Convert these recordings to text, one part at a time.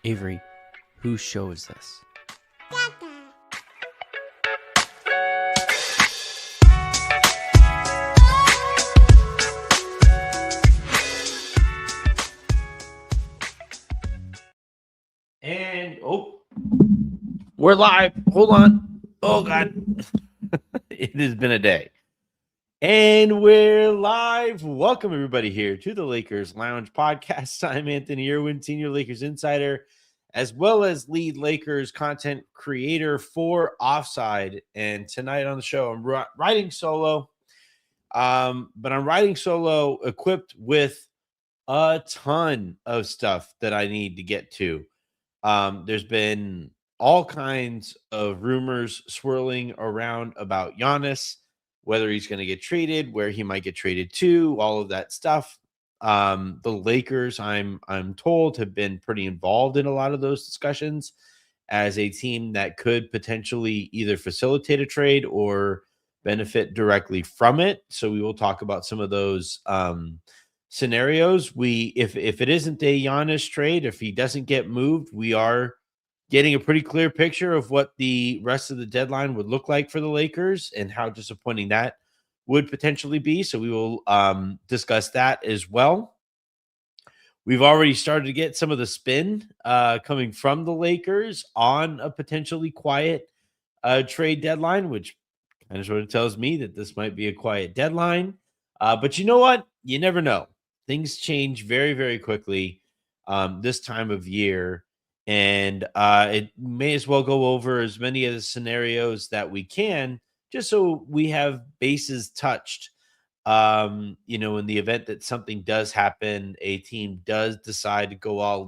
Avery, whose show is this? And we're live. Hold on. Oh God. It has been a day. And we're live. Welcome everybody here to the Lakers Lounge podcast. I'm Anthony Irwin, Senior Lakers Insider, as well as lead Lakers content creator for Offside. And tonight on the show, I'm riding solo. But I'm riding solo equipped with a ton of stuff that I need to get to. There's been all kinds of rumors swirling around about Giannis, whether he's going to get traded, where he might get traded to, all of that stuff. The Lakers, I'm told, have been pretty involved in a lot of those discussions as a team that could potentially either facilitate a trade or benefit directly from it. So we will talk about some of those scenarios. If it isn't a Giannis trade, if he doesn't get moved, we are getting a pretty clear picture of what the rest of the deadline would look like for the Lakers and how disappointing that would potentially be. So we will discuss that as well. We've already started to get some of the spin coming from the Lakers on a potentially quiet trade deadline, which kind of sort of tells me that this might be a quiet deadline. But you know what? You never know. Things change very, very quickly this time of year. And it may as well go over as many of the scenarios that we can, just so we have bases touched. In the event that something does happen, a team does decide to go all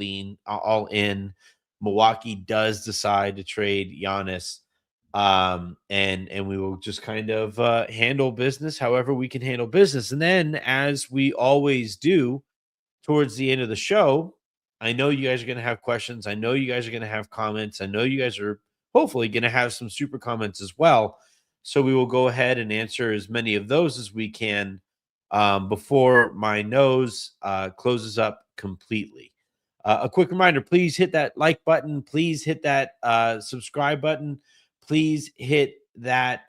in. Milwaukee does decide to trade Giannis. And we will just kind of handle business however we can handle business. And then, as we always do towards the end of the show, I know you guys are going to have questions. I know you guys are going to have comments. I know you guys are hopefully going to have some super comments as well. So we will go ahead and answer as many of those as we can before my nose closes up completely. A quick reminder, please hit that like button. Please hit that subscribe button. Please hit that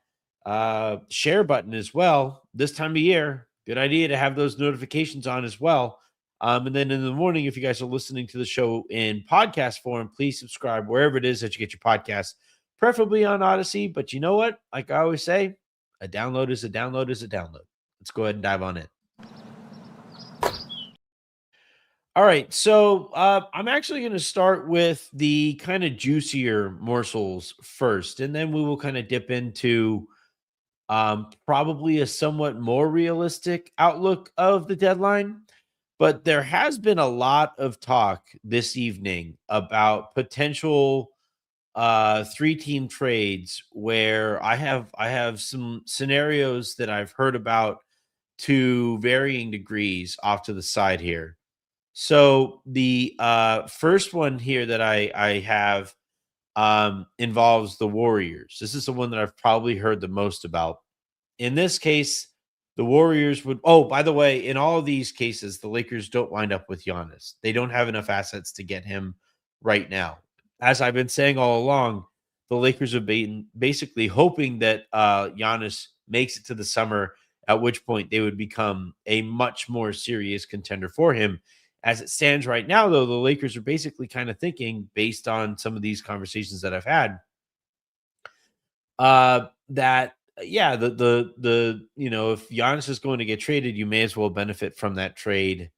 share button as well. This time of year, good idea to have those notifications on as well. And then in the morning, if you guys are listening to the show in podcast form, please subscribe wherever it is that you get your podcast, preferably on Odyssey. But you know what? Like I always say, a download is a download is a download. Let's go ahead and dive on in. All right, so I'm actually going to start with the kind of juicier morsels first, and then we will kind of dip into probably a somewhat more realistic outlook of the deadline. But there has been a lot of talk this evening about potential three-team trades where I have some scenarios that I've heard about to varying degrees off to the side here. So the first one here that I have involves the Warriors. This is the one that I've probably heard the most about. In this case, the Warriors would. Oh, by the way, in all of these cases, the Lakers don't wind up with Giannis. They don't have enough assets to get him right now. As I've been saying all along, the Lakers have been basically hoping that Giannis makes it to the summer, at which point they would become a much more serious contender for him. As it stands right now, though, the Lakers are basically kind of thinking, based on some of these conversations that I've had, that yeah, if Giannis is going to get traded, you may as well benefit from that trade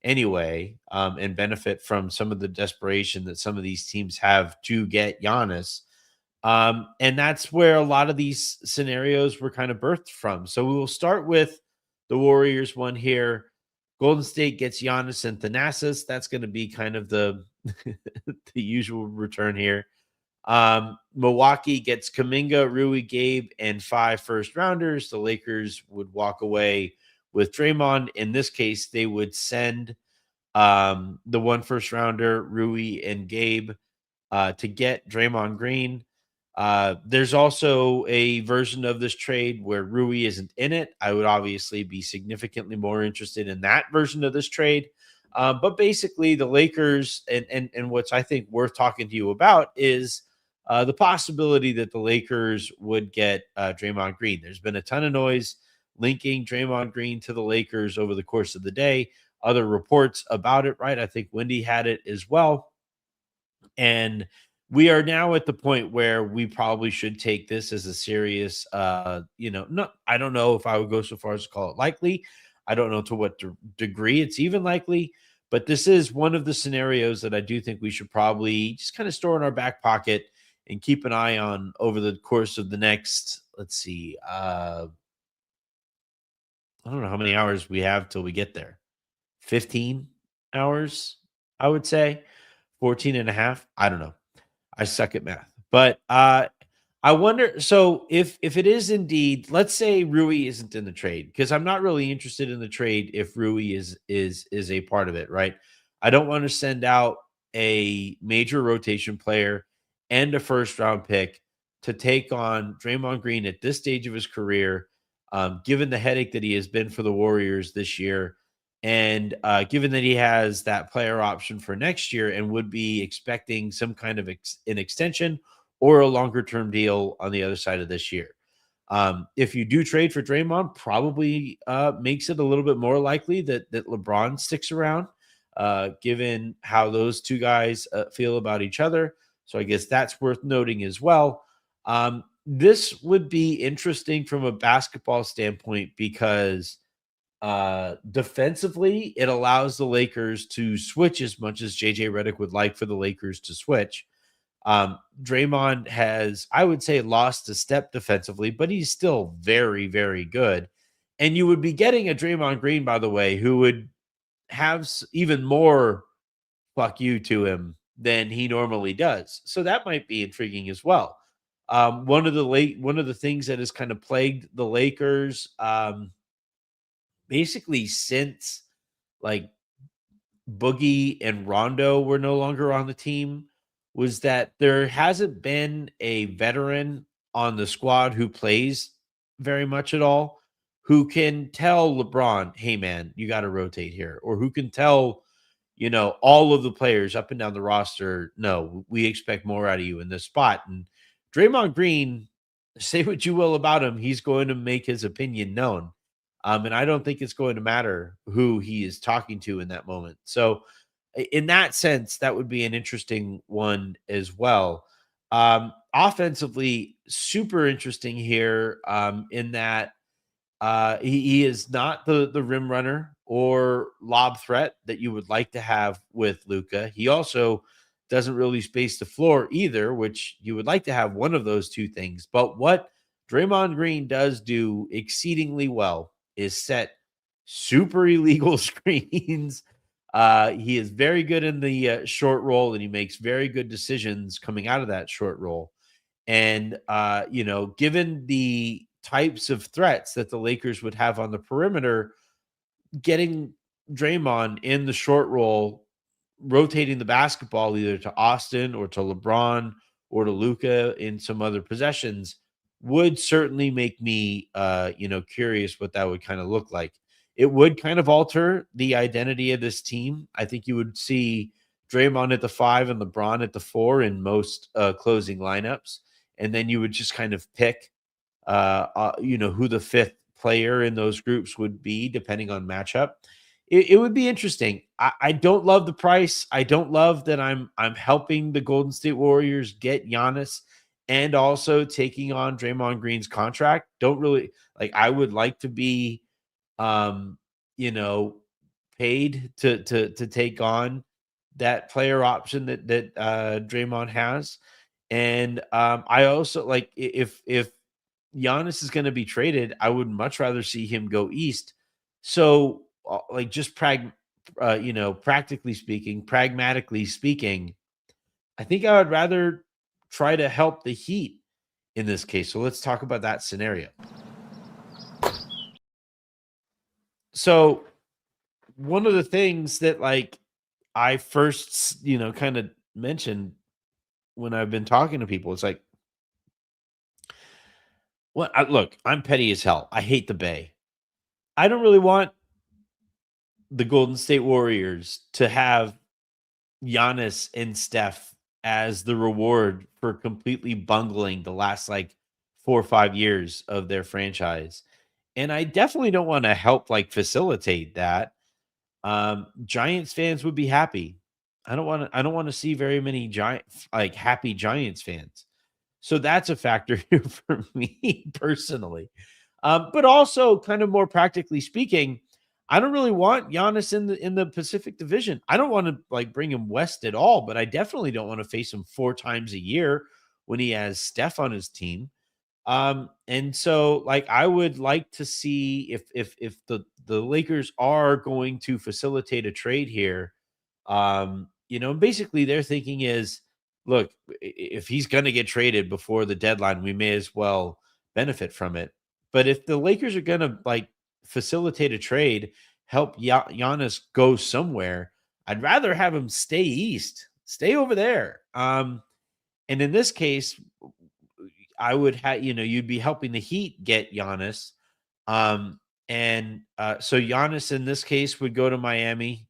anyway, and benefit from some of the desperation that some of these teams have to get Giannis. And that's where a lot of these scenarios were kind of birthed from. So we will start with the Warriors one here. Golden State gets Giannis and Thanasis. That's going to be kind of the the usual return here. Milwaukee gets Kuminga, Rui, Gabe, and 5 first-rounders. The Lakers would walk away with Draymond. In this case, they would send the 1 first-rounder, Rui and Gabe, to get Draymond Green. There's also a version of this trade where Rui isn't in it. I would obviously be significantly more interested in that version of this trade. But basically, the Lakers and what's I think worth talking to you about is the possibility that the Lakers would get Draymond Green. There's been a ton of noise linking Draymond Green to the Lakers over the course of the day. Other reports about it, right? I think Wendy had it as well. And we are now at the point where we probably should take this as a serious, no, I don't know if I would go so far as to call it likely. I don't know to what degree it's even likely, but this is one of the scenarios that I do think we should probably just kind of store in our back pocket and keep an eye on over the course of the next, let's see, I don't know how many hours we have till we get there. 15 hours, I would say. 14 and a half. I don't know. I suck at math. But I wonder, so if it is indeed, let's say Rui isn't in the trade, because I'm not really interested in the trade if Rui is a part of it, right? I don't want to send out a major rotation player and a first round pick to take on Draymond Green at this stage of his career, given the headache that he has been for the Warriors this year. And given that he has that player option for next year and would be expecting some kind of an extension or a longer term deal on the other side of this year. If you do trade for Draymond, probably makes it a little bit more likely that LeBron sticks around, given how those two guys feel about each other. So I guess that's worth noting as well. This would be interesting from a basketball standpoint because defensively, it allows the Lakers to switch as much as JJ Redick would like for the Lakers to switch. Draymond has, I would say, lost a step defensively, but he's still very, very good. And you would be getting a Draymond Green, by the way, who would have even more fuck you to him than he normally does. So that might be intriguing as well. One of the things that has kind of plagued the Lakers, basically since like Boogie and Rondo were no longer on the team, was that there hasn't been a veteran on the squad who plays very much at all, who can tell LeBron, hey man, you got to rotate here, or who can tell, all of the players up and down the roster, no, we expect more out of you in this spot. And Draymond Green, say what you will about him, he's going to make his opinion known. And I don't think it's going to matter who he is talking to in that moment. So, in that sense, that would be an interesting one as well. Offensively, super interesting here, in that he is not the rim runner or lob threat that you would like to have with Luka. He also doesn't really space the floor either, which you would like to have one of those two things. But what Draymond Green does do exceedingly well is set super illegal screens. He is very good in the short roll, and he makes very good decisions coming out of that short roll. And, given the types of threats that the Lakers would have on the perimeter, getting Draymond in the short roll, rotating the basketball either to Austin or to LeBron or to Luka in some other possessions would certainly make me, curious what that would kind of look like. It would kind of alter the identity of this team. I think you would see Draymond at the 5 and LeBron at the 4 in most closing lineups. And then you would just kind of pick, who the fifth player in those groups would be depending on matchup. It would be interesting. I don't love the price. I don't love that I'm helping the Golden State Warriors get Giannis and also taking on Draymond Green's contract. Don't really like. I would like to be, um, paid to take on that player option that Draymond has. And I also like if Giannis is going to be traded, I would much rather see him go east. So, like, just pragmatically speaking, I think I would rather try to help the Heat in this case. So let's talk about that scenario. So, one of the things that like I first, kind of mentioned when I've been talking to people, it's like, look, I'm petty as hell. I hate the Bay. I don't really want the Golden State Warriors to have Giannis and Steph as the reward for completely bungling the last like 4 or 5 years of their franchise. And I definitely don't want to help like facilitate that. Giants fans would be happy. I don't want to see very many happy Giants fans. So that's a factor here for me personally. But also, kind of more practically speaking, I don't really want Giannis in the Pacific Division. I don't want to like bring him west at all, but I definitely don't want to face him 4 times a year when he has Steph on his team. And so like I would like to see if the Lakers are going to facilitate a trade here. Basically their thinking is, look, if he's going to get traded before the deadline, we may as well benefit from it. But if the Lakers are going to like facilitate a trade, help Giannis go somewhere, I'd rather have him stay east, stay over there. And in this case, I would have, you'd be helping the Heat get Giannis. So Giannis in this case would go to Miami.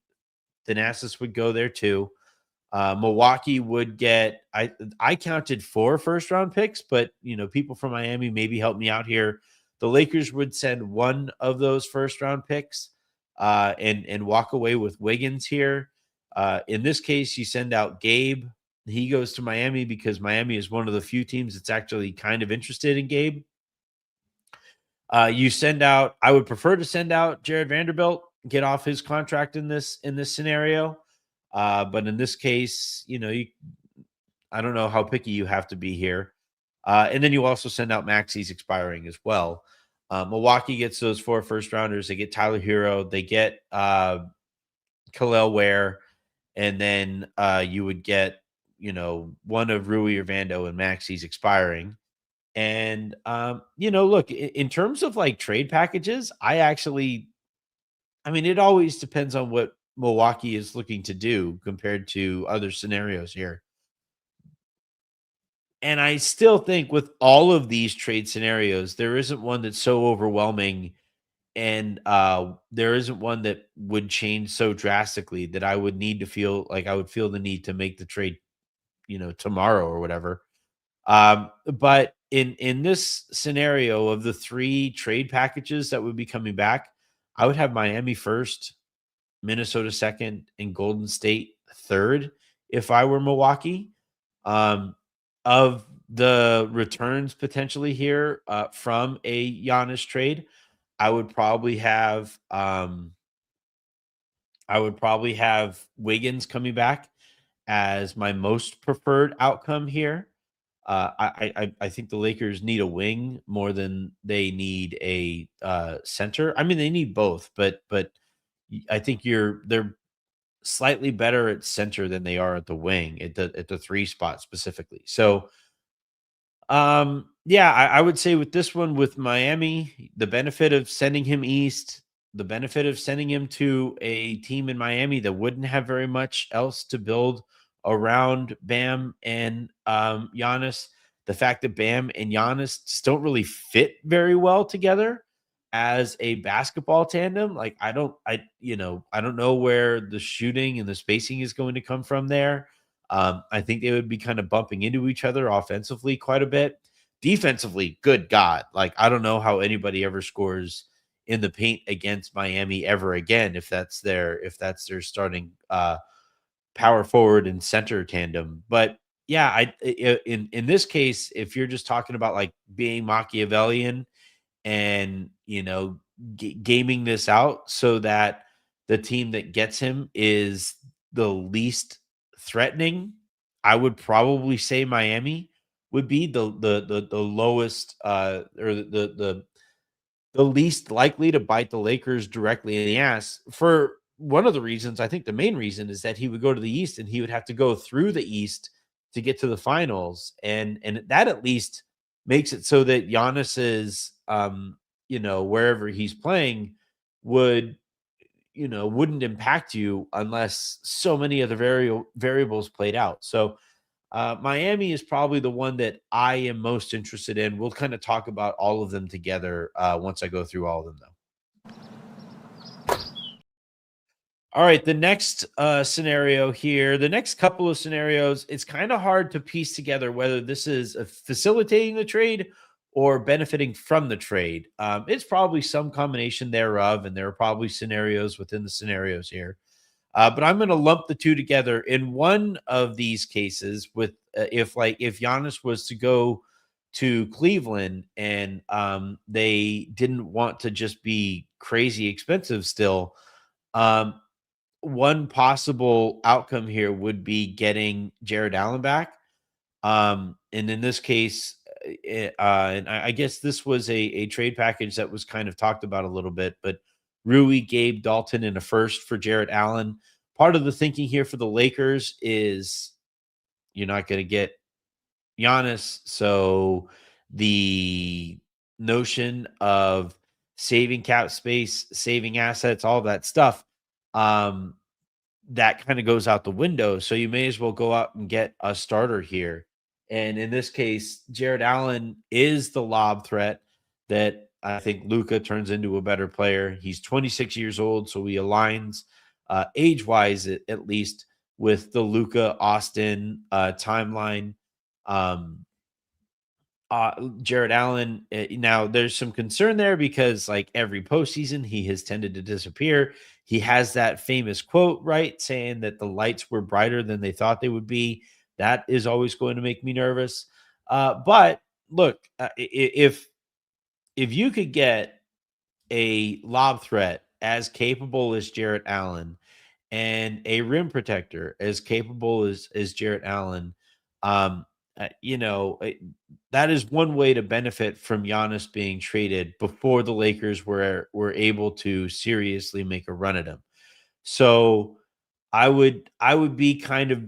Thanasis would go there too. Milwaukee would get, I counted 4 first-round picks, but, people from Miami maybe help me out here. The Lakers would send 1 of those first-round picks and walk away with Wiggins here. In this case, you send out Gabe. He goes to Miami because Miami is one of the few teams that's actually kind of interested in Gabe. You send out, I would prefer to send out Jarrett Vanderbilt, get off his contract in this scenario. But in this case, I don't know how picky you have to be here. And then you also send out Maxi's expiring as well. Milwaukee gets those 4 first rounders. They get Tyler Hero. They get Khalil Ware. And then you would get, one of Rui or Vando and Maxi's expiring. And, look, in terms of like trade packages, it always depends on what Milwaukee is looking to do compared to other scenarios here. And I still think with all of these trade scenarios, there isn't one that's so overwhelming and there isn't one that would change so drastically that I would need to feel like I would feel the need to make the trade, tomorrow or whatever. But in this scenario of the 3 trade packages that would be coming back, I would have Miami first, Minnesota second, and Golden State third if I were Milwaukee. Of the returns potentially here from a Giannis trade, I would probably have Wiggins coming back as my most preferred outcome here. I think the Lakers need a wing more than they need a center. I mean, they need both, but I think they're slightly better at center than they are at the wing at the 3 spot specifically. So, yeah, I would say with this one with Miami, the benefit of sending him east, the benefit of sending him to a team in Miami that wouldn't have very much else to build around Bam and Giannis, the fact that Bam and Giannis just don't really fit very well together as a basketball tandem. Like I don't know where the shooting and the spacing is going to come from there. I think they would be kind of bumping into each other offensively quite a bit. Defensively, good God. Like, I don't know how anybody ever scores in the paint against Miami ever again if that's their starting power forward and center tandem. But yeah, in this case, if you're just talking about like being Machiavellian and gaming this out so that the team that gets him is the least threatening, I would probably say Miami would be the lowest or the least likely to bite the Lakers directly in the ass. For one of the reasons, I think the main reason is that he would go to the East and he would have to go through the East to get to the finals, and that at least makes it so that Giannis is wherever he's playing wouldn't impact you unless so many of the variables played out. So Miami is probably the one that I am most interested in. We'll kind of talk about all of them together once I go through all of them, though. All right, the next scenario here, the next couple of scenarios, it's kind of hard to piece together whether this is facilitating the trade or benefiting from the trade. It's probably some combination thereof, and there are probably scenarios within the scenarios here. But I'm going to lump the two together. In one of these cases, with if Giannis was to go to Cleveland and they didn't want to just be crazy expensive still. Um, One possible outcome here would be getting Jarrett Allen back. And in this case, and I guess this was a trade package that was kind of talked about a little bit, but Rui, Gabe, Dalton, and a first for Jarrett Allen. Part of the thinking here for the Lakers is you're not going to get Giannis, so the notion of saving cap space, saving assets, all that stuff, um, that kind of goes out the window. So you may as well go out and get a starter here. And in this case, Jared Allen is the lob threat that I think Luka turns into a better player. He's 26 years old, so he aligns age-wise at least with the Luka Austin timeline. Um, Jared Allen, now there's some concern there because like every postseason, he has tended to disappear. He has that famous quote, right, saying that the lights were brighter than they thought they would be. That is always going to make me nervous. But look, if you could get a lob threat as capable as Jarrett Allen and a rim protector as capable as Jarrett Allen, um, that is one way to benefit from Giannis being traded before the Lakers were able to seriously make a run at him. So I would be kind of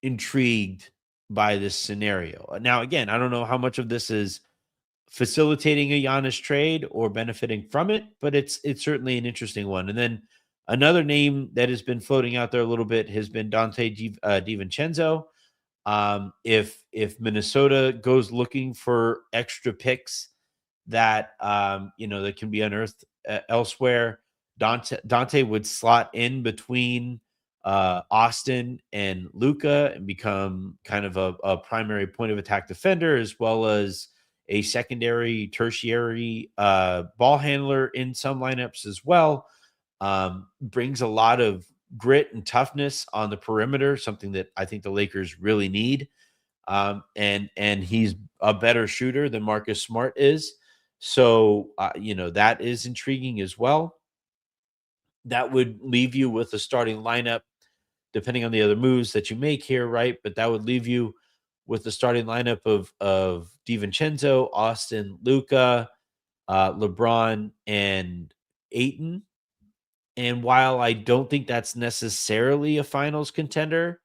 intrigued by this scenario. Now, again, I don't know how much of this is facilitating a Giannis trade or benefiting from it, but it's certainly an interesting one. And then another name that has been floating out there a little bit has been DiVincenzo. If Minnesota goes looking for extra picks that that can be unearthed elsewhere, Dante would slot in between Austin and Luka and become kind of a primary point of attack defender as well as a secondary, tertiary ball handler in some lineups as well. Brings a lot of grit and toughness on the perimeter, something that I think the Lakers really need. And he's a better shooter than Marcus Smart is. So, that is intriguing as well. That would leave you with a starting lineup, depending on the other moves that you make here, right? But that would leave you with the starting lineup of DiVincenzo, Austin, Luka, LeBron, and Ayton. And while I don't think that's necessarily a finals contender,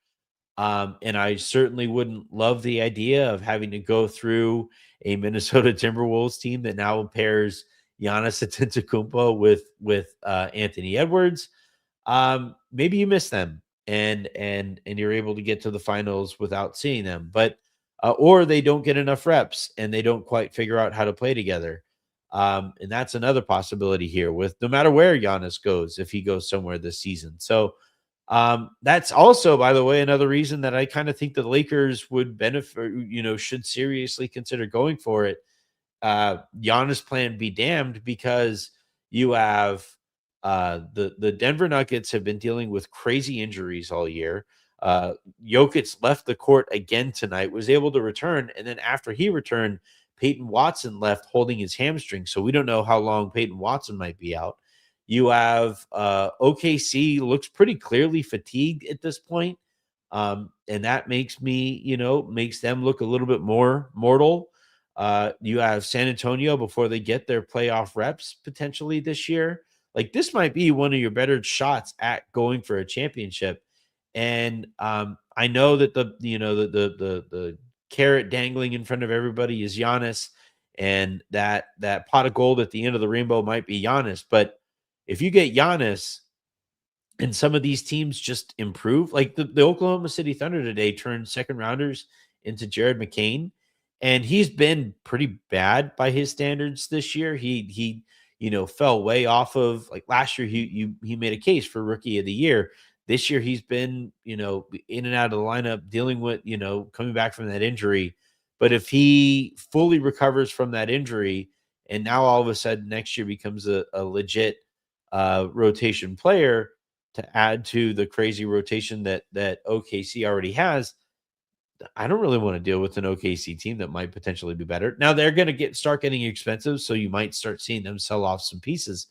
and I certainly wouldn't love the idea of having to go through a Minnesota Timberwolves team that now pairs Giannis Antetokounmpo with Anthony Edwards. Maybe you miss them and you're able to get to the finals without seeing them, but or they don't get enough reps and they don't quite figure out how to play together. And that's another possibility here with no matter where Giannis goes, if he goes somewhere this season. So that's also, by the way, another reason that I kind of think the Lakers would benefit, should seriously consider going for it. Giannis plan be damned, because you have the Denver Nuggets have been dealing with crazy injuries all year. Jokic left the court again tonight, was able to return, and then after he returned, Peyton Watson left holding his hamstring. So we don't know how long Peyton Watson might be out. You have OKC looks pretty clearly fatigued at this point. And that makes makes them look a little bit more mortal. You have San Antonio before they get their playoff reps potentially this year. Like, this might be one of your better shots at going for a championship. And I know that the carrot dangling in front of everybody is Giannis, and that pot of gold at the end of the rainbow might be Giannis. But if you get Giannis and some of these teams just improve, like the Oklahoma City Thunder today turned second rounders into Jared McCain, and he's been pretty bad by his standards this year. fell way off of, like, last year he made a case for rookie of the year. This year he's been, in and out of the lineup dealing with, coming back from that injury. But if he fully recovers from that injury and now all of a sudden next year becomes a legit rotation player to add to the crazy rotation that OKC already has, I don't really want to deal with an OKC team that might potentially be better. Now they're going to start getting expensive, so you might start seeing them sell off some pieces.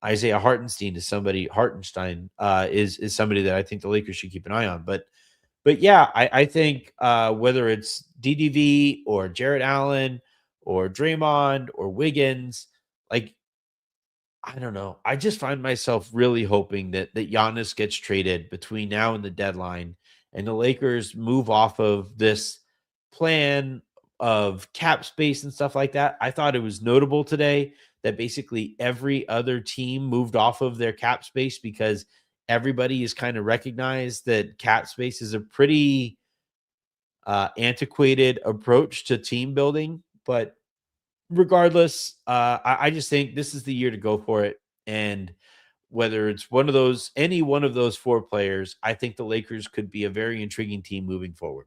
Isaiah Hartenstein is somebody that I think the Lakers should keep an eye on. But yeah, I think whether it's DDV or Jarrett Allen or Draymond or Wiggins, like, I don't know. I just find myself really hoping that Giannis gets traded between now and the deadline, and the Lakers move off of this plan of cap space and stuff like that. I thought it was notable today that basically every other team moved off of their cap space because everybody is kind of recognized that cap space is a pretty antiquated approach to team building. But regardless, I just think this is the year to go for it. And whether it's any one of those four players, I think the Lakers could be a very intriguing team moving forward.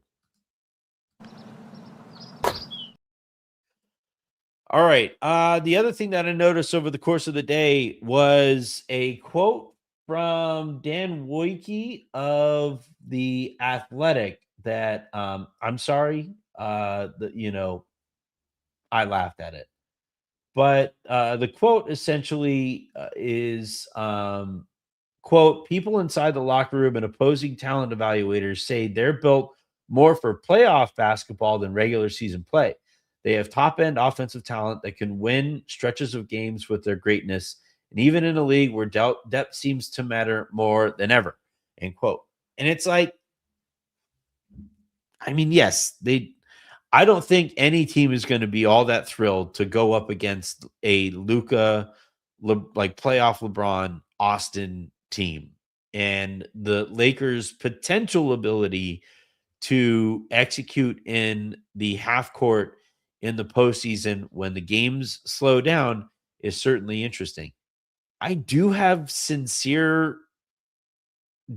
All right. The other thing that I noticed over the course of the day was a quote from Dan Wojcicki of The Athletic that I'm sorry, I laughed at it. But the quote essentially is, quote, people inside the locker room and opposing talent evaluators say they're built more for playoff basketball than regular season play. They have top-end offensive talent that can win stretches of games with their greatness, and even in a league where depth seems to matter more than ever, end quote. And it's like, I mean, yes, I don't think any team is going to be all that thrilled to go up against a Luka, like playoff LeBron Austin team, and the Lakers' potential ability to execute in the half court in the postseason when the games slow down is certainly interesting. I do have sincere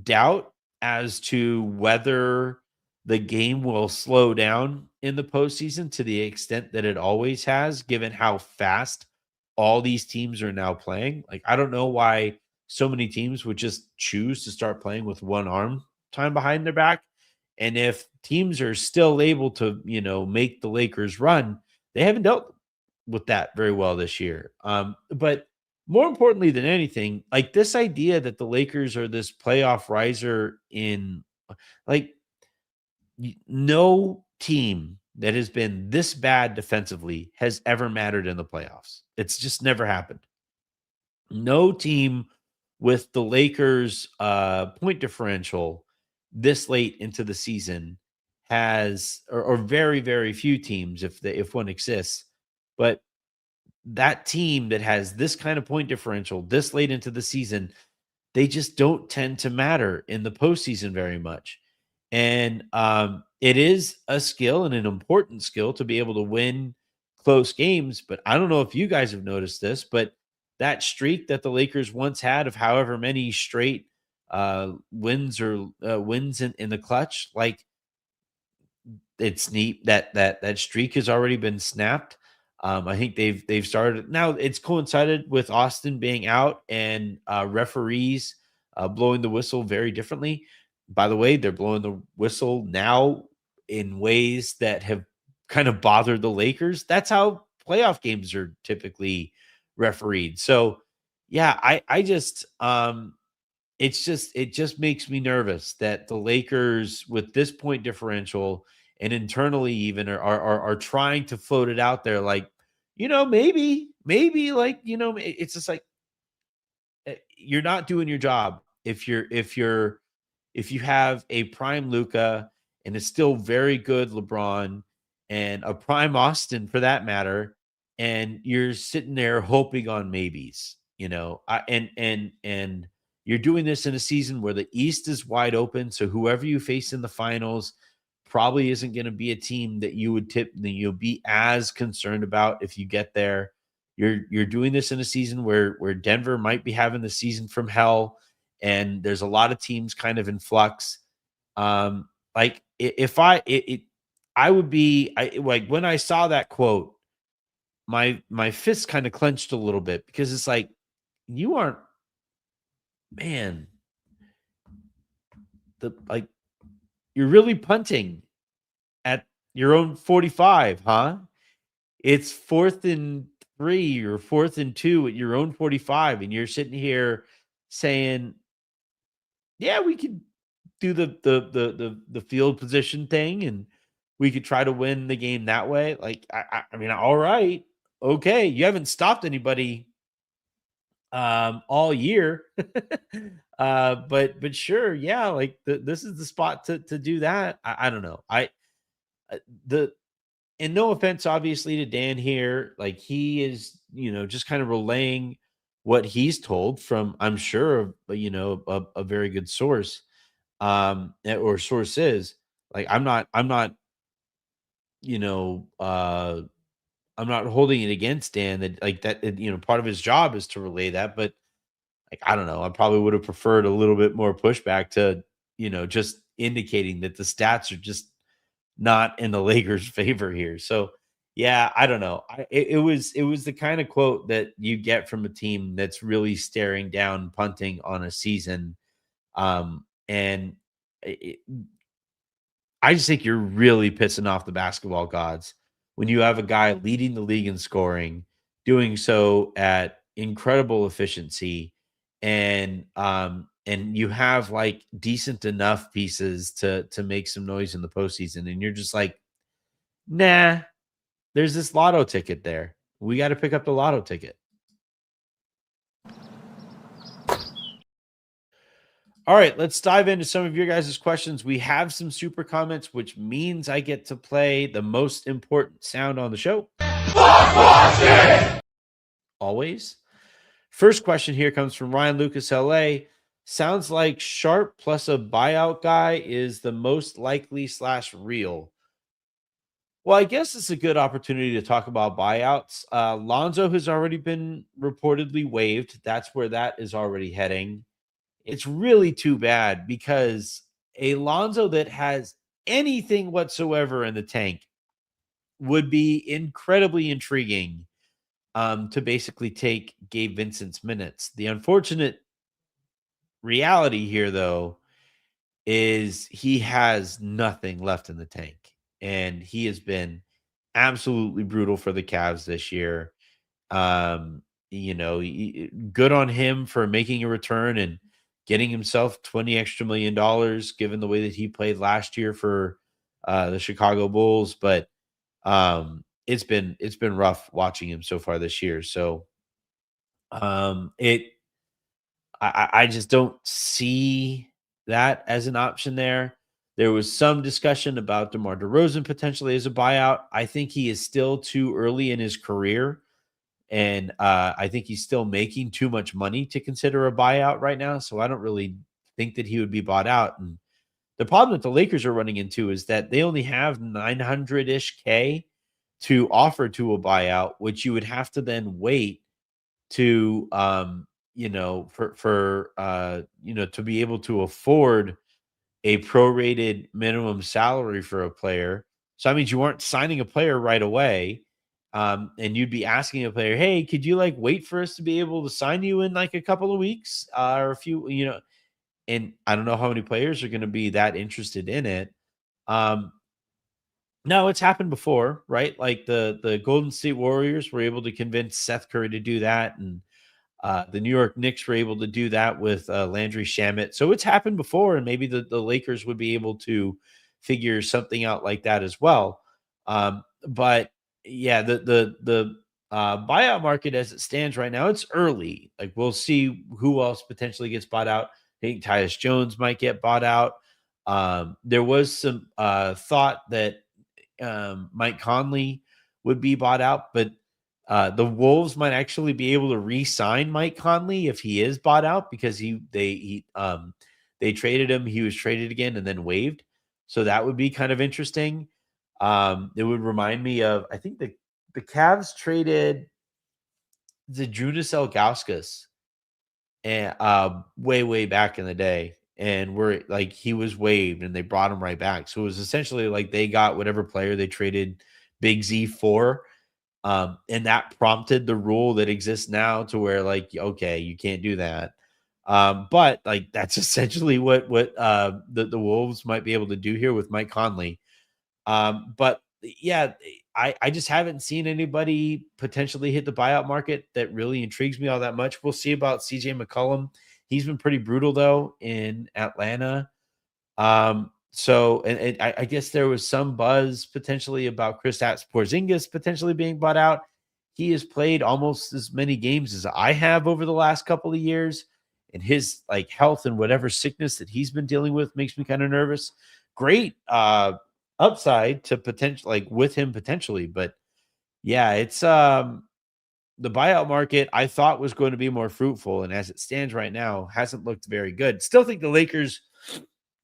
doubt as to whether the game will slow down in the postseason to the extent that it always has, given how fast all these teams are now playing. Like, I don't know why so many teams would just choose to start playing with one arm time behind their back. And if teams are still able to, make the Lakers run, they haven't dealt with that very well this year. But more importantly than anything, like, this idea that the Lakers are this playoff riser in, like, no team that has been this bad defensively has ever mattered in the playoffs. It's just never happened. No team with the Lakers point differential this late into the season has, or very, very few teams, if one exists, but that team that has this kind of point differential this late into the season, they just don't tend to matter in the postseason very much. And it is a skill and an important skill to be able to win close games. But I don't know if you guys have noticed this, but that streak that the Lakers once had of however many straight wins in the clutch, like, it's neat that streak has already been snapped. I think they've started now. It's coincided with Austin being out and referees blowing the whistle very differently. By the way, they're blowing the whistle now in ways that have kind of bothered the Lakers. That's how playoff games are typically refereed. So yeah, I just it just makes me nervous that the Lakers, with this point differential and internally even, are trying to float it out there, like, maybe, like, it's just like, you're not doing your job if you have a prime Luka and a still very good LeBron and a prime Austin for that matter, and you're sitting there hoping on maybes, and you're doing this in a season where the East is wide open. So whoever you face in the finals probably isn't going to be a team that you would tip, that you'll be as concerned about if you get there. You're doing this in a season where Denver might be having the season from hell, and there's a lot of teams kind of in flux. Like if I would be like when I saw that quote, my fist kind of clenched a little bit because it's like you aren't, man, the like you're really punting at your own 45, huh? It's 4th and 3 or 4th and 2 at your own 45, and you're sitting here saying, "Yeah, we could do the field position thing, and we could try to win the game that way." Like, I mean, all right, okay, you haven't stopped anybody all year. But sure, yeah, like this is the spot to do that. I don't know. The and no offense, obviously, to Dan here. Like he is, just kind of relaying what he's told from, I'm sure, a very good source, or sources. Like I'm not, you know, uh, I'm not holding it against Dan that like that. Part of his job is to relay that, but like I don't know, I probably would have preferred a little bit more pushback to, just indicating that the stats are just not in the Lakers' favor here. So, yeah, I don't know. It was the kind of quote that you get from a team that's really staring down punting on a season. And I just think you're really pissing off the basketball gods when you have a guy leading the league in scoring, doing so at incredible efficiency, and you have like decent enough pieces to make some noise in the postseason, and you're just like, nah, there's this lotto ticket there. We got to pick up the lotto ticket. All right, let's dive into some of your guys' questions. We have some super comments, which means I get to play the most important sound on the show. Always. First question here comes from Ryan Lucas, LA. Sounds like Sharp plus a buyout guy is the most likely / real. Well, I guess it's a good opportunity to talk about buyouts. Lonzo has already been reportedly waived. That's where that is already heading. It's really too bad because a Lonzo that has anything whatsoever in the tank would be incredibly intriguing, to basically take Gabe Vincent's minutes. The unfortunate reality here, though, is he has nothing left in the tank, and he has been absolutely brutal for the Cavs this year. Um, good on him for making a return and getting himself 20 extra million dollars, given the way that he played last year for the Chicago Bulls. But it's been rough watching him so far this year. So it I just don't see that as an option there. There was some discussion about DeMar DeRozan potentially as a buyout. I think he is still too early in his career, and I think he's still making too much money to consider a buyout right now. So I don't really think that he would be bought out. And the problem that the Lakers are running into is that they only have 900-ish K to offer to a buyout, which you would have to then wait to to be able to afford a prorated minimum salary for a player. So that means you aren't signing a player right away. And you'd be asking a player, hey, could you like wait for us to be able to sign you in like a couple of weeks, or a few, and I don't know how many players are going to be that interested in it. Um, no, it's happened before, right? Like the Golden State Warriors were able to convince Seth Curry to do that, and the New York Knicks were able to do that with Landry Shamet. So it's happened before, and maybe the Lakers would be able to figure something out like that as well. But yeah, the buyout market as it stands right now, it's early. Like we'll see who else potentially gets bought out. I think Tyus Jones might get bought out. There was some thought that Mike Conley would be bought out, but the Wolves might actually be able to re-sign Mike Conley if he is bought out, because they traded him. He was traded again and then waived. So that would be kind of interesting. It would remind me of, I think the Cavs traded Zydrunas Ilgauskas, and way back in the day, and we're like he was waived and they brought him right back. So it was essentially like they got whatever player they traded Big Z for. And that prompted the rule that exists now to where like, okay, you can't do that. But like that's essentially what the Wolves might be able to do here with Mike Conley. But yeah, I just haven't seen anybody potentially hit the buyout market that really intrigues me all that much. We'll see about CJ McCollum. He's been pretty brutal though in Atlanta. So and I guess there was some buzz potentially about Kristaps Porzingis potentially being bought out. He has played almost as many games as I have over the last couple of years, and his like health and whatever sickness that he's been dealing with makes me kind of nervous. Great upside to potential like with him potentially, but yeah, it's the buyout market I thought was going to be more fruitful, and as it stands right now, hasn't looked very good. Still think the Lakers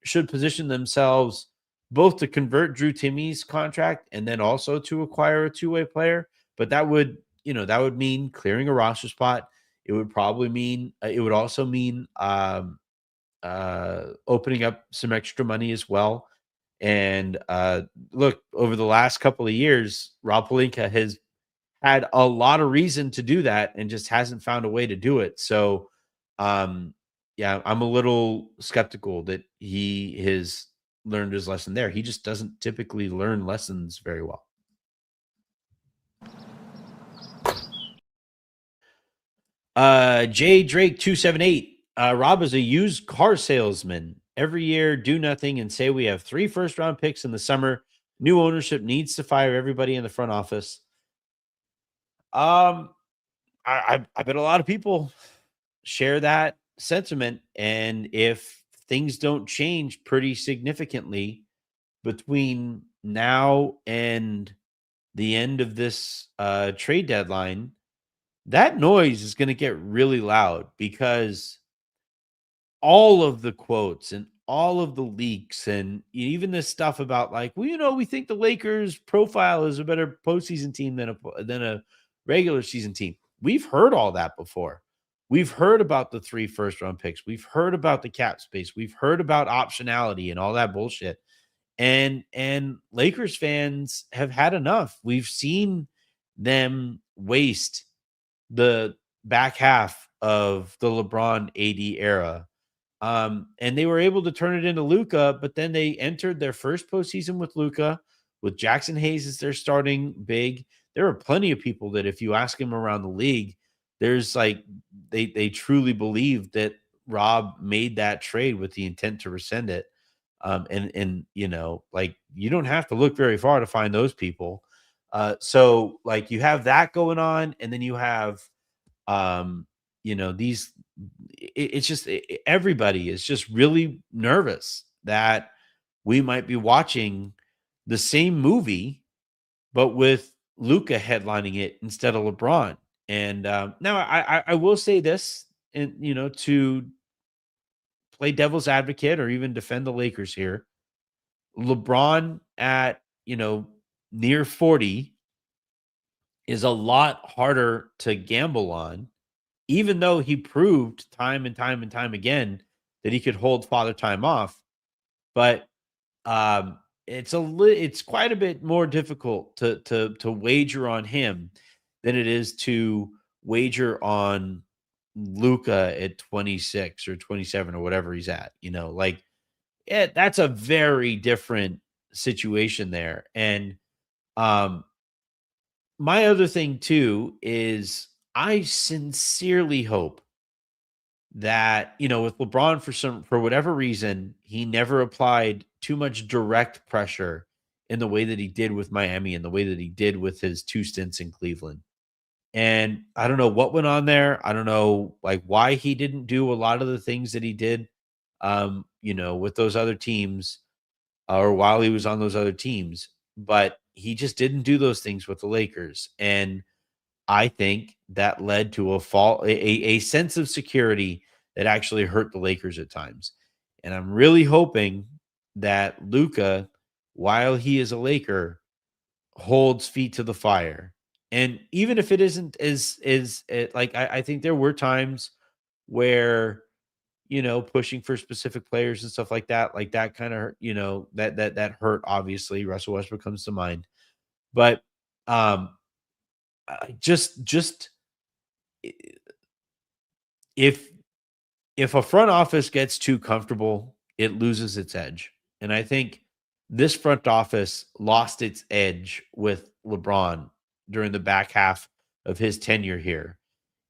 should position themselves both to convert Drew Timmy's contract and then also to acquire a two-way player. But that would, that would mean clearing a roster spot. It would probably mean, it would also mean opening up some extra money as well. And look, over the last couple of years, Rob Pelinka has had a lot of reason to do that and just hasn't found a way to do it. So, yeah, I'm a little skeptical that he has learned his lesson there. He just doesn't typically learn lessons very well. J Drake 278. Rob is a used car salesman. Every year, do nothing and say we have 3 first-round picks in the summer. New ownership needs to fire everybody in the front office. I bet a lot of people share that sentiment, and if things don't change pretty significantly between now and the end of this trade deadline, that noise is going to get really loud because all of the quotes and all of the leaks and even this stuff about like, well, we think the Lakers profile is a better postseason team than a regular season team. We've heard all that before. We've heard about the 3 first-round picks. We've heard about the cap space. We've heard about optionality and all that bullshit. And Lakers fans have had enough. We've seen them waste the back half of the LeBron AD era. And they were able to turn it into Luka, but then they entered their first postseason with Luka, with Jackson Hayes as their starting big. There are plenty of people that if you ask him around the league, there's like they truly believe that Rob made that trade with the intent to rescind it. And like you don't have to look very far to find those people. So like you have that going on, and then you have these it's just everybody is just really nervous that we might be watching the same movie, but with Luka headlining it instead of LeBron. And now I will say this, and to play devil's advocate or even defend the Lakers here, LeBron at near 40 is a lot harder to gamble on, even though he proved time and time and time again that he could hold father time off. But it's quite a bit more difficult to wager on him than it is to wager on Luka at 26 or 27 or whatever he's at. That's a very different situation there. And my other thing too is I sincerely hope that, with LeBron for whatever reason, he never applied too much direct pressure in the way that he did with Miami and the way that he did with his 2 stints in Cleveland. And I don't know what went on there. I don't know like why he didn't do a lot of the things that he did with those other teams or while he was on those other teams, but he just didn't do those things with the Lakers. And I think that led to a sense of security that actually hurt the Lakers at times. And I'm really hoping that Luka, while he is a Laker, holds feet to the fire And even if it isn't is it like I think there were times where pushing for specific players and stuff like that kind of that hurt. Obviously, Russell Westbrook comes to mind, but um, just if a front office gets too comfortable, it loses its edge. And I think this front office lost its edge with LeBron during the back half of his tenure here.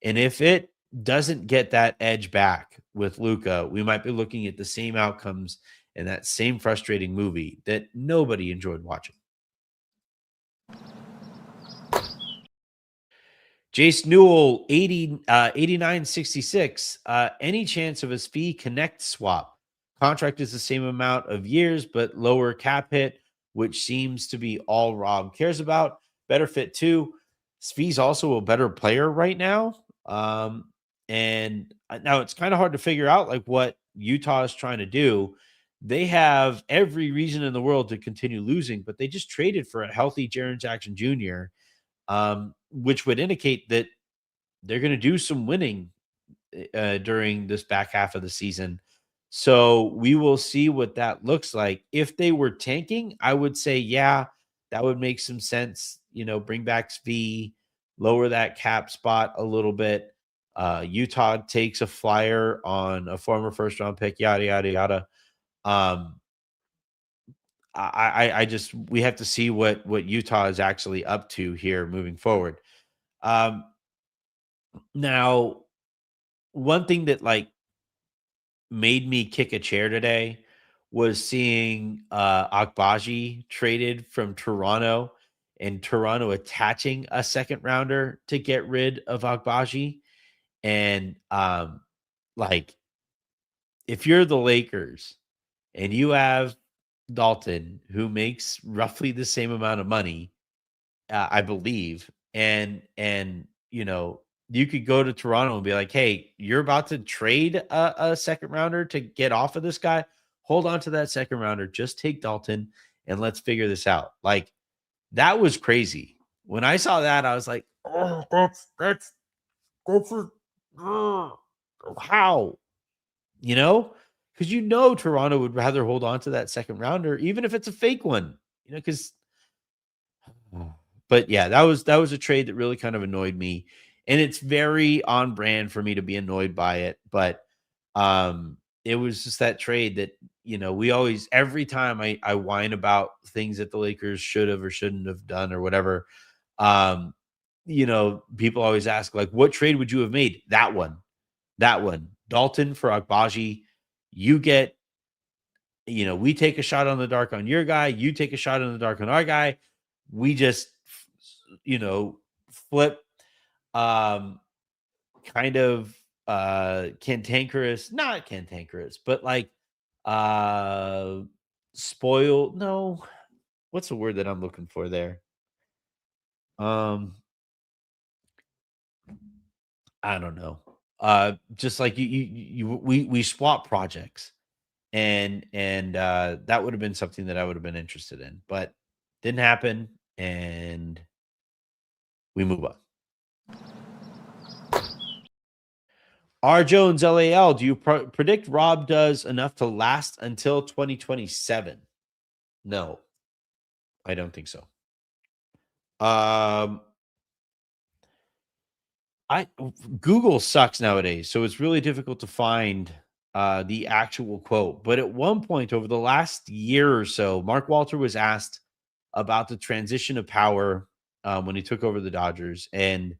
And if it doesn't get that edge back with Luka, we might be looking at the same outcomes and that same frustrating movie that nobody enjoyed watching. Jace Newell, 8966. Any chance of a fee connect swap? Contract is the same amount of years, but lower cap hit, which seems to be all Rob cares about. Better fit too. Svi's also a better player right now. And now it's kind of hard to figure out like what Utah is trying to do. They have every reason in the world to continue losing, but they just traded for a healthy Jaren Jackson Jr., which would indicate that they're going to do some winning during this back half of the season. So we will see what that looks like. If they were tanking, I would say, yeah, that would make some sense. Bring back V, lower that cap spot a little bit. Utah takes a flyer on a former first round pick, yada, yada, yada. I just, we have to see what Utah is actually up to here moving forward. Now, one thing that like made me kick a chair today was seeing Agbaji traded from Toronto and Toronto attaching a second rounder to get rid of Agbaji. And like if you're the Lakers and you have Dalton who makes roughly the same amount of money, I believe, and you could go to Toronto and be like, "Hey, you're about to trade a second rounder to get off of this guy. Hold on to that second rounder. Just take Dalton and let's figure this out." Like that was crazy. When I saw that, I was like, "Oh, that's how?" Because Toronto would rather hold on to that second rounder, even if it's a fake one. Because But yeah, that was a trade that really kind of annoyed me, and it's very on brand for me to be annoyed by it. But it was just that trade that we always every time I whine about things that the Lakers should have or shouldn't have done or whatever. Um, people always ask like, what trade would you have made? That one, Dalton for Agbaji. You get, we take a shot on the dark on your guy. You take a shot in the dark on our guy. We just flip kind of cantankerous, not cantankerous, but like spoil. No, what's the word that I'm looking for there? I don't know. Just like we swap projects, and that would have been something that I would have been interested in, but didn't happen, and we move on. R. Jones, LAL, do you predict Rob does enough to last until 2027? No, I don't think so. Google sucks nowadays, so it's really difficult to find the actual quote. But at one point over the last year or so, Mark Walter was asked about the transition of power when he took over the Dodgers. And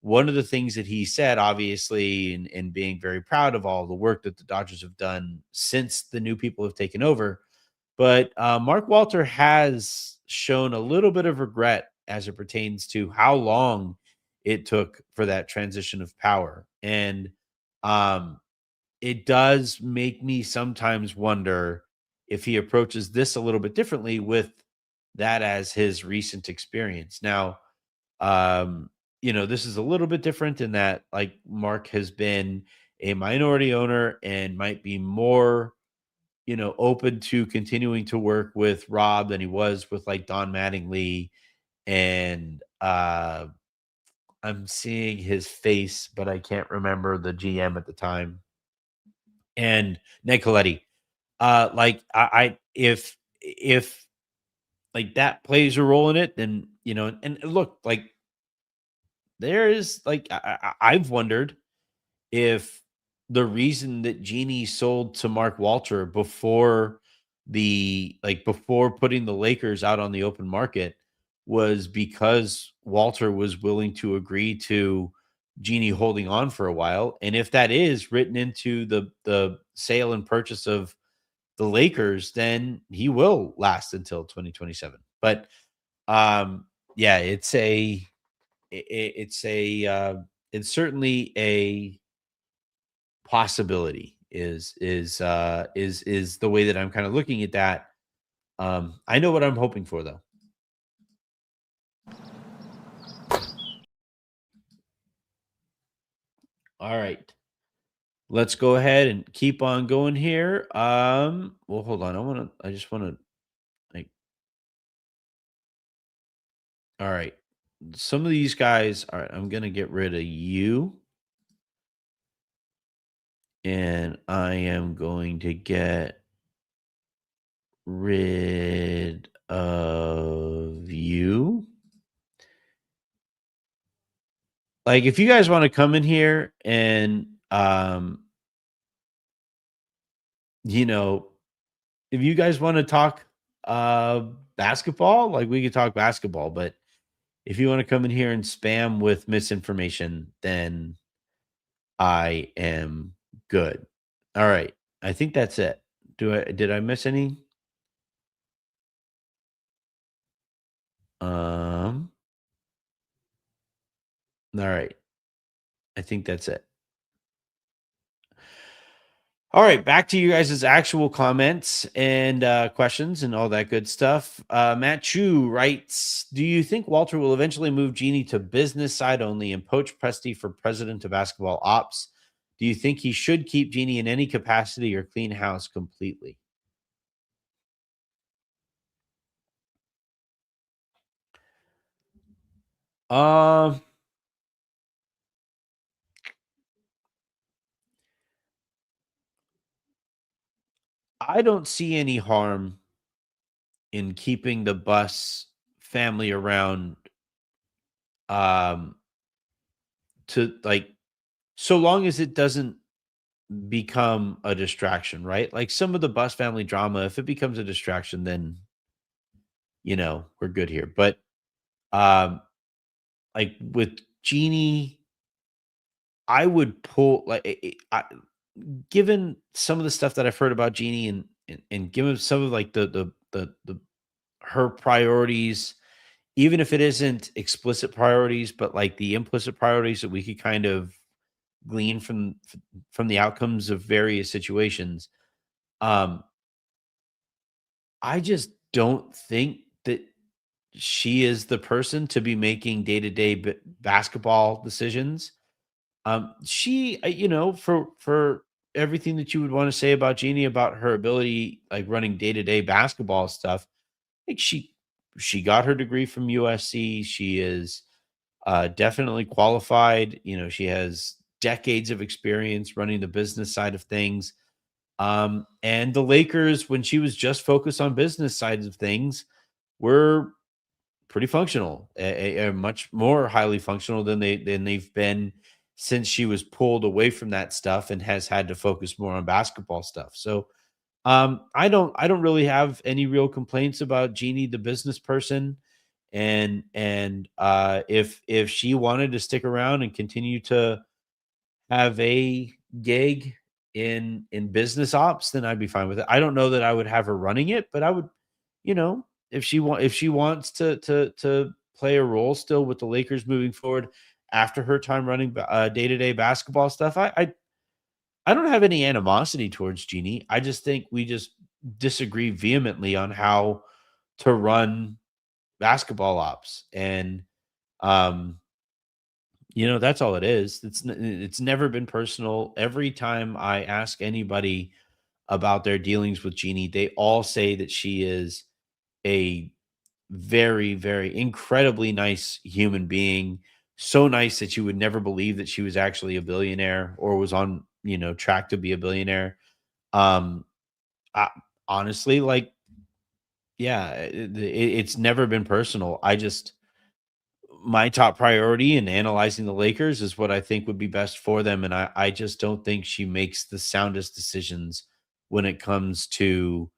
one of the things that he said, obviously, and being very proud of all the work that the Dodgers have done since the new people have taken over. But Mark Walter has shown a little bit of regret as it pertains to how long it took for that transition of power. And it does make me sometimes wonder if he approaches this a little bit differently with that as his recent experience. Now, this is a little bit different in that like Mark has been a minority owner and might be more, open to continuing to work with Rob than he was with like Don Mattingly and I'm seeing his face, but I can't remember the GM at the time. And Ned Coletti. Like I if like that plays a role in it, then and look, like there is like I've wondered if the reason that Genie sold to Mark Walter before before putting the Lakers out on the open market was because Walter was willing to agree to Genie holding on for a while. And if that is written into the sale and purchase of the Lakers, then he will last until 2027. But yeah, it's a it's certainly a possibility is the way that I'm kind of looking at that. I know what I'm hoping for though. All right. Let's go ahead and keep on going here. Well, hold on. I just want to like all right. Some of these guys, all right, I'm gonna get rid of you. And I am going to get rid of you. Like if you guys want to come in here and you know, if you guys want to talk basketball, like we could talk basketball, but if you want to come in here and spam with misinformation, then I am good. All right. I think that's it. Did I miss any? Um all right. I think that's it. All right, back to you guys' actual comments and questions and all that good stuff. Matt Chu writes, do you think Walter will eventually move Genie to business side only and poach Presti for president of basketball ops? Do you think he should keep Genie in any capacity or clean house completely? Um, I don't see any harm in keeping the Bus family around um to like so long as it doesn't become a distraction, right? Like some of the Bus family drama, if it becomes a distraction, then we're good here. But um like with Genie, I would pull like given some of the stuff that I've heard about Genie and given some of like the her priorities, even if it isn't explicit priorities, but like the implicit priorities that we could kind of glean from the outcomes of various situations. Um, I just don't think that she is the person to be making day-to-day basketball decisions. She, for everything that you would want to say about Jeannie, about her ability, like running day-to-day basketball stuff, like she got her degree from USC. She is definitely qualified. She has decades of experience running the business side of things. And the Lakers, when she was just focused on business sides of things, were pretty functional, much more highly functional than they've been since she was pulled away from that stuff and has had to focus more on basketball stuff. So I don't really have any real complaints about Jeannie, the business person. And if she wanted to stick around and continue to have a gig in business ops, then I'd be fine with it. I don't know that I would have her running it, but I would, if she wants to play a role still with the Lakers moving forward after her time running day-to-day basketball stuff, I don't have any animosity towards Jeannie. I just think we just disagree vehemently on how to run basketball ops. And um that's all it is. It's never been personal. Every time I ask anybody about their dealings with Jeannie, they all say that she is a very, very incredibly nice human being, so nice that you would never believe that she was actually a billionaire or was on, track to be a billionaire. Um, I, honestly, like, yeah, it's never been personal. My top priority in analyzing the Lakers is what I think would be best for them. And I just don't think she makes the soundest decisions when it comes to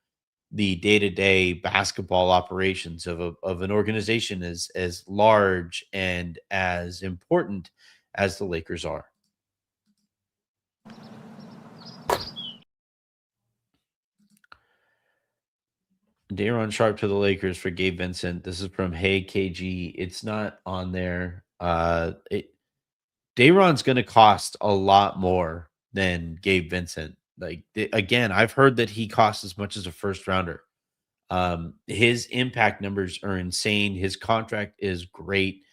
the day-to-day basketball operations of an organization as large and as important as the Lakers are. Daron Sharp to the Lakers for Gabe Vincent. This is from Hey KG. It's not on there. Daron's going to cost a lot more than Gabe Vincent. Like again, I've heard that he costs as much as a first rounder. His impact numbers are insane. His contract is great.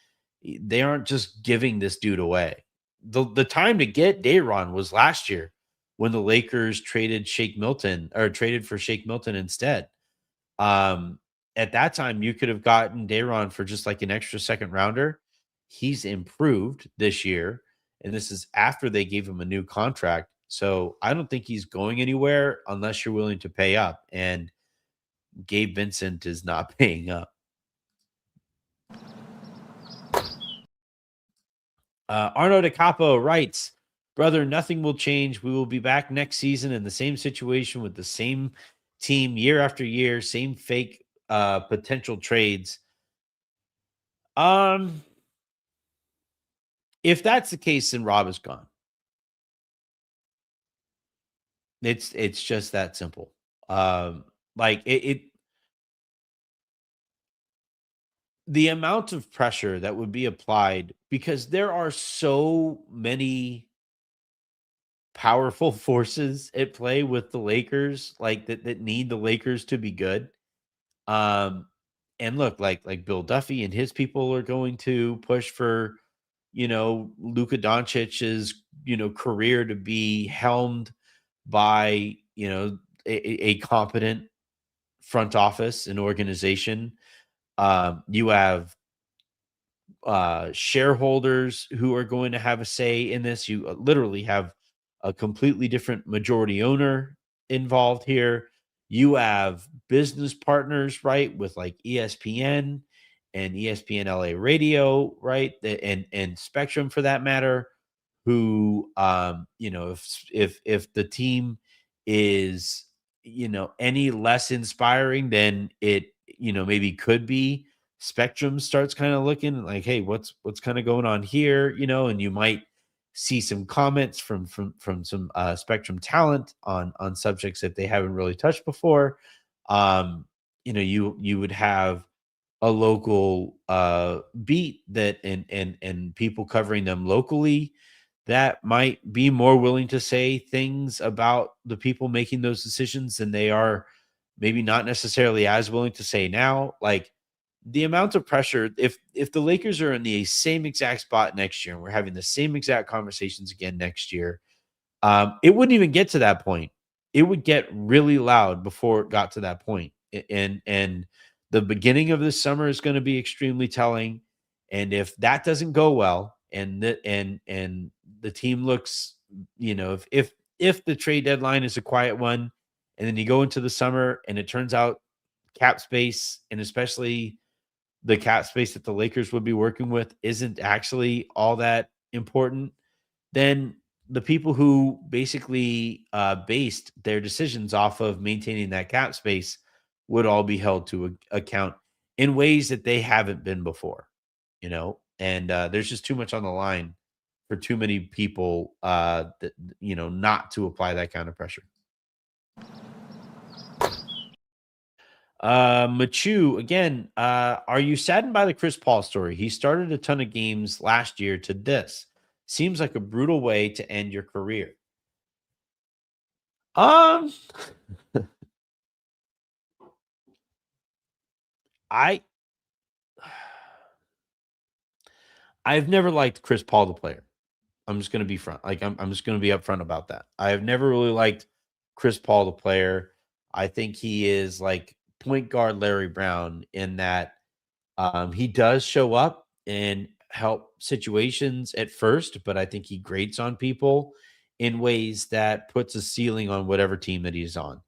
They aren't just giving this dude away. The time to get Daron was last year when the Lakers traded for Shake Milton instead. Um, at that time, you could have gotten Daron for just like an extra second rounder. He's improved this year, and this is after they gave him a new contract. So I don't think he's going anywhere unless you're willing to pay up. And Gabe Vincent is not paying up. Arno De Capo writes, brother, nothing will change. We will be back next season in the same situation with the same team year after year, same fake potential trades. If that's the case, then Rob is gone. It's just that simple. Like the amount of pressure that would be applied, because there are so many powerful forces at play with the Lakers, like that need the Lakers to be good. And look, like Bill Duffy and his people are going to push for, Luka Doncic's, career to be helmed by, a competent front office and organization. You have shareholders who are going to have a say in this. You literally have a completely different majority owner involved here. You have business partners, right, with like ESPN and ESPN LA Radio, right, and Spectrum for that matter, who if the team is any less inspiring than it maybe could be, Spectrum starts kind of looking like, hey, what's kind of going on here, and you might see some comments from some Spectrum talent on subjects that they haven't really touched before. You would have a local beat that and people covering them locally that might be more willing to say things about the people making those decisions than they are maybe not necessarily as willing to say now. Like the amount of pressure, if the Lakers are in the same exact spot next year and we're having the same exact conversations again next year, it wouldn't even get to that point. It would get really loud before it got to that point. And the beginning of this summer is going to be extremely telling. And if that doesn't go well, and the team looks, if the trade deadline is a quiet one, and then you go into the summer and it turns out cap space, and especially the cap space that the Lakers would be working with, isn't actually all that important, then the people who basically based their decisions off of maintaining that cap space would all be held to account in ways that they haven't been before, and there's just too much on the line for too many people that, not to apply that kind of pressure. Machu again, are you saddened by the Chris Paul story? He started a ton of games last year to this. Seems like a brutal way to end your career. Um, I I've never liked Chris Paul the player. I'm just gonna be front. Like I'm just gonna be upfront about that. I have never really liked Chris Paul the player. I think he is like point guard Larry Brown in that he does show up and help situations at first, but I think he grates on people in ways that puts a ceiling on whatever team that he's on.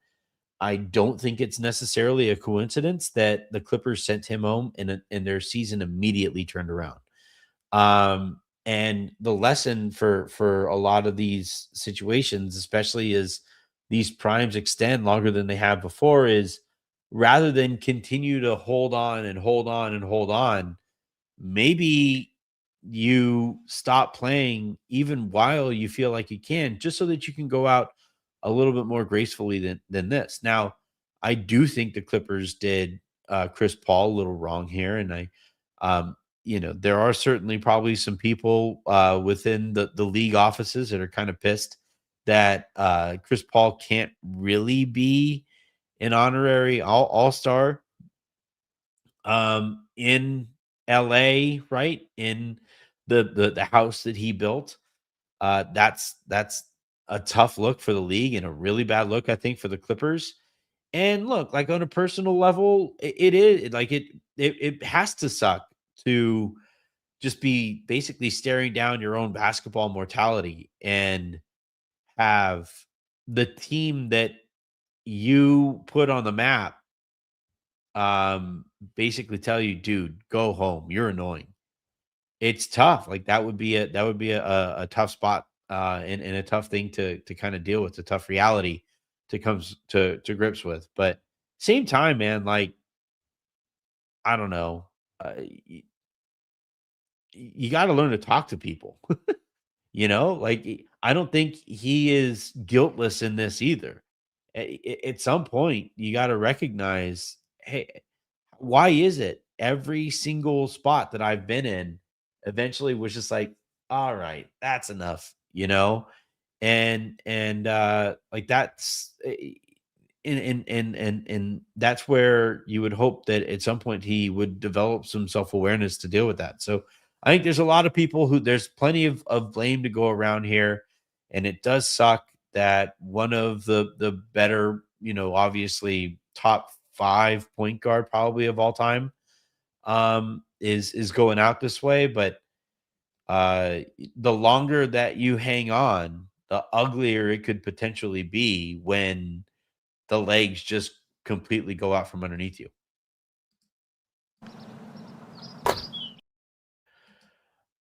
I don't think it's necessarily a coincidence that the Clippers sent him home and their season immediately turned around. And the lesson for a lot of these situations, especially as these primes extend longer than they have before, is rather than continue to hold on and hold on and hold on, maybe you stop playing even while you feel like you can, just so that you can go out a little bit more gracefully than this. Now, I do think the Clippers did Chris Paul a little wrong here, and um, there are certainly probably some people within the league offices that are kind of pissed that Chris Paul can't really be an honorary all star in LA, right? In the house that he built. That's a tough look for the league and a really bad look, I think, for the Clippers. And look, like on a personal level, it is like it has to suck to just be basically staring down your own basketball mortality and have the team that you put on the map basically tell you, dude, go home. You're annoying. It's tough. Like that would be a tough spot and a tough thing to kind of deal with, a tough reality to comes to grips with. But same time, man, like I don't know. You got to learn to talk to people. Like I don't think he is guiltless in this either. At some point, you got to recognize, hey, why is it every single spot that I've been in eventually was just like, all right, that's enough, and like that's and that's where you would hope that at some point he would develop some self-awareness to deal with that. So I think there's a lot of people who there's plenty of blame to go around here, and it does suck that one of the better, obviously top 5 point guard probably of all time is going out this way. But the longer that you hang on, the uglier it could potentially be when the legs just completely go out from underneath you.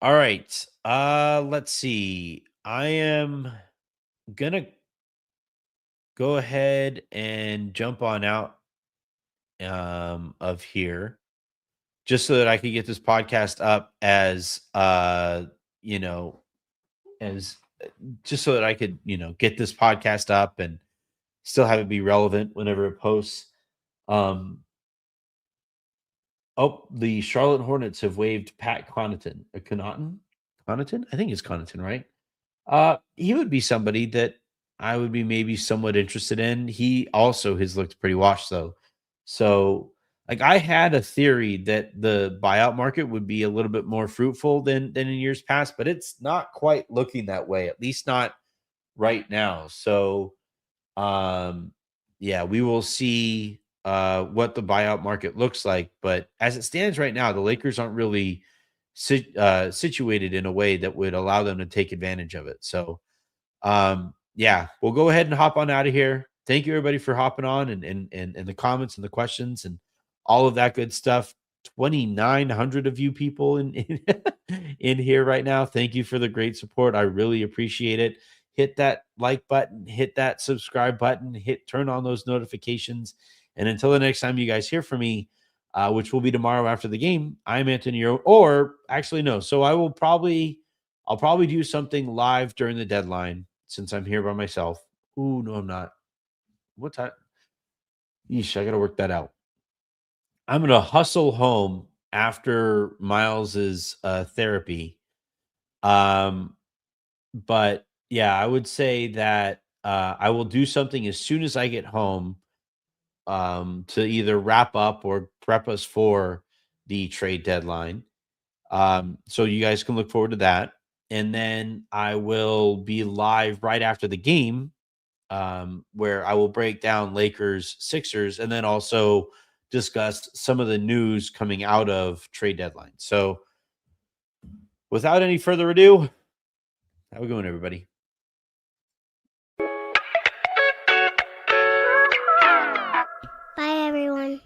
All right. Let's see. I am gonna go ahead and jump on out of here just so that I can get this podcast up as you know, as just so that I could, get this podcast up and still have it be relevant whenever it posts. Um Oh, the Charlotte Hornets have waived Pat Connaughton. Connaughton? I think it's Connaughton, right? He would be somebody that I would be maybe somewhat interested in. He also has looked pretty washed though. So, like I had a theory that the buyout market would be a little bit more fruitful than in years past, but it's not quite looking that way, at least not right now. So, um, yeah, we will see what the buyout market looks like. But as it stands right now, the Lakers aren't really situated in a way that would allow them to take advantage of it. So, yeah, we'll go ahead and hop on out of here. Thank you everybody for hopping on and the comments and the questions and all of that good stuff. 2,900 of you people in here right now. Thank you for the great support. I really appreciate it. Hit that like button, hit that subscribe button, turn on those notifications. And until the next time you guys hear from me, which will be tomorrow after the game, I'm Anthony, or actually no. So I'll probably do something live during the deadline since I'm here by myself. Ooh, no, I'm not. What time? Yeesh, I got to work that out. I'm going to hustle home after Miles's therapy. But yeah, I would say that I will do something as soon as I get home to either wrap up or prep us for the trade deadline. So you guys can look forward to that. And then I will be live right after the game, where I will break down Lakers, Sixers, and then also discuss some of the news coming out of trade deadline. So without any further ado, how we going, everybody? Bye, everyone.